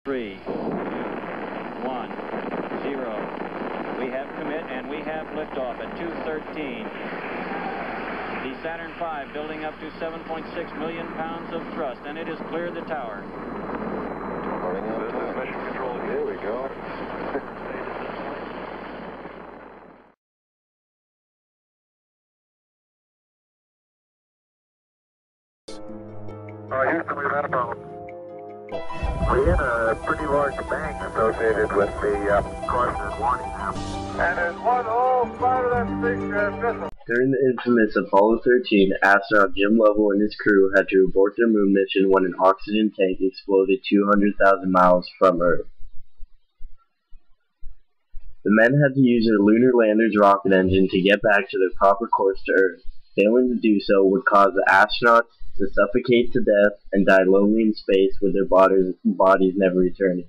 3, 1, 0. We have commit and we have liftoff at 2:13. The Saturn V building up to 7.6 million pounds of thrust, and it has cleared the tower. Running out of time. Mission control. There we go. Houston, we've had a problem. We had a pretty large bang associated with the caution warning now. And there's one whole side of that missile. During the infamous Apollo 13, astronaut Jim Lovell and his crew had to abort their moon mission when an oxygen tank exploded 200,000 miles from Earth. The men had to use their lunar lander's rocket engine to get back to their proper course to Earth. Failing to do so would cause the astronauts to suffocate to death and die lonely in space with their bodies never returning.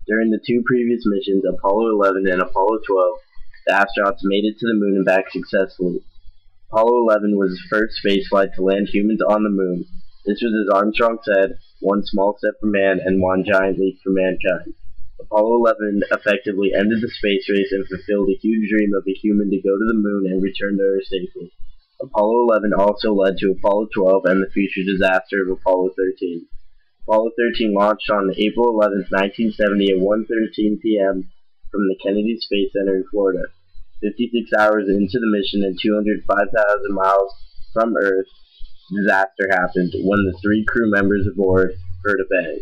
During the two previous missions, Apollo 11 and Apollo 12, the astronauts made it to the moon and back successfully. Apollo 11 was the first spaceflight to land humans on the moon. This was, as Armstrong said, one small step for man and one giant leap for mankind. Apollo 11 effectively ended the space race and fulfilled a huge dream of a human to go to the moon and return to Earth safely. Apollo 11 also led to Apollo 12 and the future disaster of Apollo 13. Apollo 13 launched on April 11, 1970 at 1:13 p.m. from the Kennedy Space Center in Florida. 56 hours into the mission and 205,000 miles from Earth, disaster happened when the three crew members aboard heard a bang.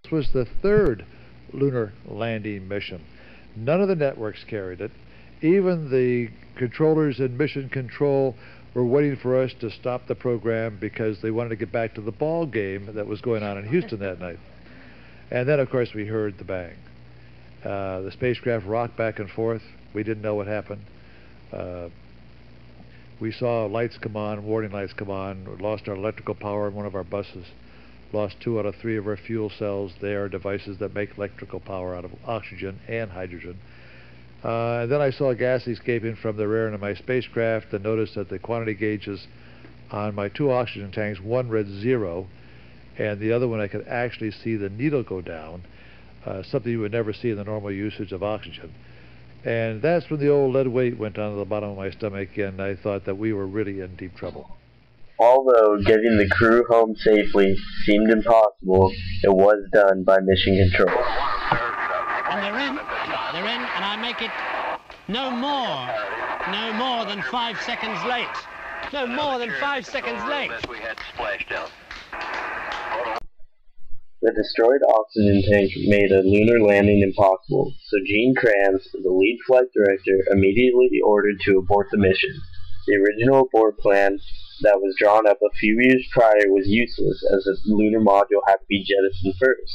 This was the third lunar landing mission. None of the networks carried it. Even the controllers in mission control were waiting for us to stop the program because they wanted to get back to the ball game that was going on in Houston that night. And then, of course, we heard the bang. The spacecraft rocked back and forth. We didn't know what happened. We saw lights come on, warning lights come on. We lost our electrical power in one of our buses. Lost 2 out of 3 of our fuel cells. They are devices that make electrical power out of oxygen and hydrogen. And then I saw gas escaping from the rear end of my spacecraft and noticed that the quantity gauges on my 2 oxygen tanks, one read 0, and the other one I could actually see the needle go down, something you would never see in the normal usage of oxygen. And that's when the old lead weight went down to the bottom of my stomach, and I thought that we were really in deep trouble. Although getting the crew home safely seemed impossible, it was done by mission control. And they're in, and I make it no more than 5 seconds late. No more than 5 seconds late. We had splashdown. The destroyed oxygen tank made a lunar landing impossible, so Gene Kranz, the lead flight director, immediately ordered to abort the mission. The original abort plan that was drawn up a few years prior was useless, as the lunar module had to be jettisoned first.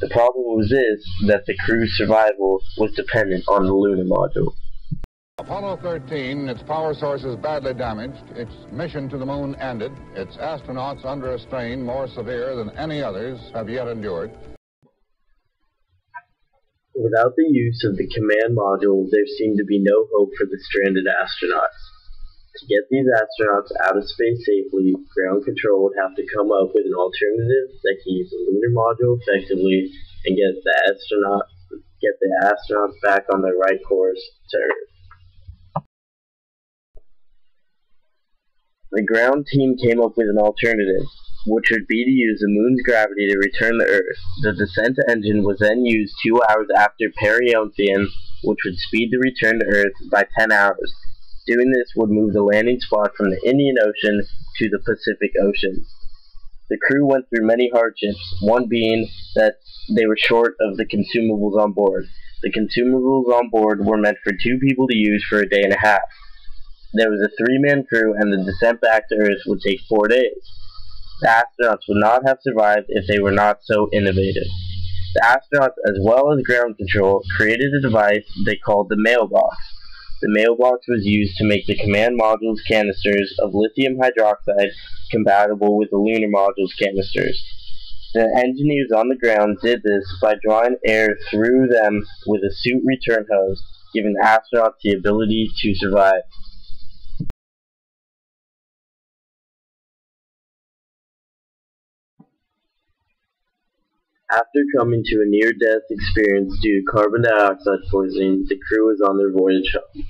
The problem was this, that the crew's survival was dependent on the lunar module. Apollo 13, its power source is badly damaged, its mission to the moon ended, its astronauts under a strain more severe than any others have yet endured. Without the use of the command module, there seemed to be no hope for the stranded astronauts. To get these astronauts out of space safely, ground control would have to come up with an alternative that can use the lunar module effectively and get the astronauts back on the right course to Earth. The ground team came up with an alternative, which would be to use the moon's gravity to return to Earth. The descent engine was then used 2 hours after perihelion, which would speed the return to Earth by 10 hours. Doing this would move the landing spot from the Indian Ocean to the Pacific Ocean. The crew went through many hardships, one being that they were short of the consumables on board. The consumables on board were meant for 2 people to use for a day and a half. There was a 3-man crew, and the descent back to Earth would take 4 days. The astronauts would not have survived if they were not so innovative. The astronauts, as well as ground control, created a device they called the mailbox. The mailbox was used to make the command module's canisters of lithium hydroxide compatible with the lunar module's canisters. The engineers on the ground did this by drawing air through them with a suit return hose, giving the astronauts the ability to survive. After coming to a near-death experience due to carbon dioxide poisoning, the crew was on their voyage home.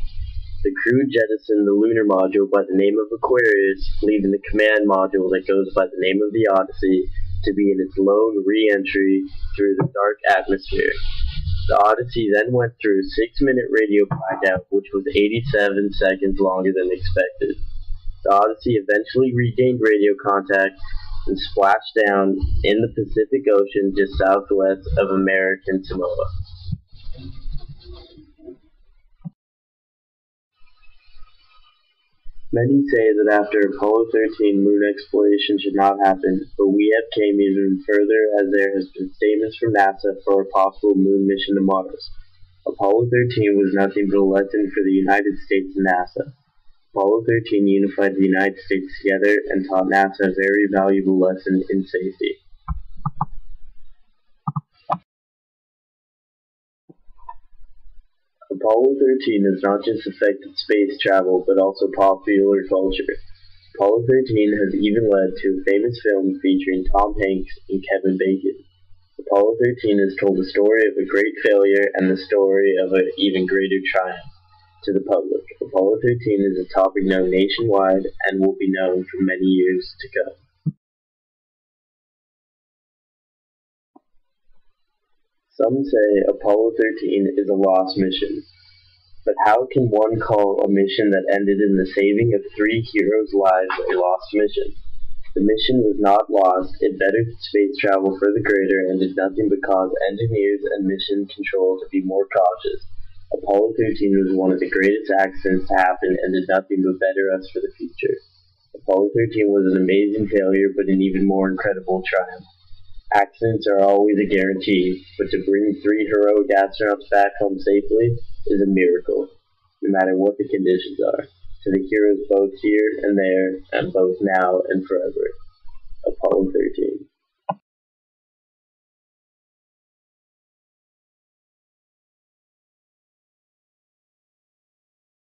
The crew jettisoned the lunar module by the name of Aquarius, leaving the command module that goes by the name of the Odyssey to be in its lone re-entry through the dark atmosphere. The Odyssey then went through a 6-minute radio blackout, which was 87 seconds longer than expected. The Odyssey eventually regained radio contact and splashed down in the Pacific Ocean just southwest of American Samoa. Many say that after Apollo 13, moon exploration should not happen, but we have came even further as there has been statements from NASA for a possible moon mission to Mars. Apollo 13 was nothing but a lesson for the United States and NASA. Apollo 13 unified the United States together and taught NASA a very valuable lesson in safety. Apollo 13 has not just affected space travel, but also popular culture. Apollo 13 has even led to a famous film featuring Tom Hanks and Kevin Bacon. Apollo 13 has told the story of a great failure and the story of an even greater triumph to the public. Apollo 13 is a topic known nationwide and will be known for many years to come. Some say Apollo 13 is a lost mission. But how can one call a mission that ended in the saving of 3 heroes' lives a lost mission? The mission was not lost, it bettered space travel for the greater and did nothing but cause engineers and mission control to be more cautious. Apollo 13 was one of the greatest accidents to happen and did nothing but better us for the future. Apollo 13 was an amazing failure, but an even more incredible triumph. Accidents are always a guarantee, but to bring 3 heroic astronauts back home safely is a miracle, no matter what the conditions are. To the heroes both here and there, and both now and forever. Apollo 13.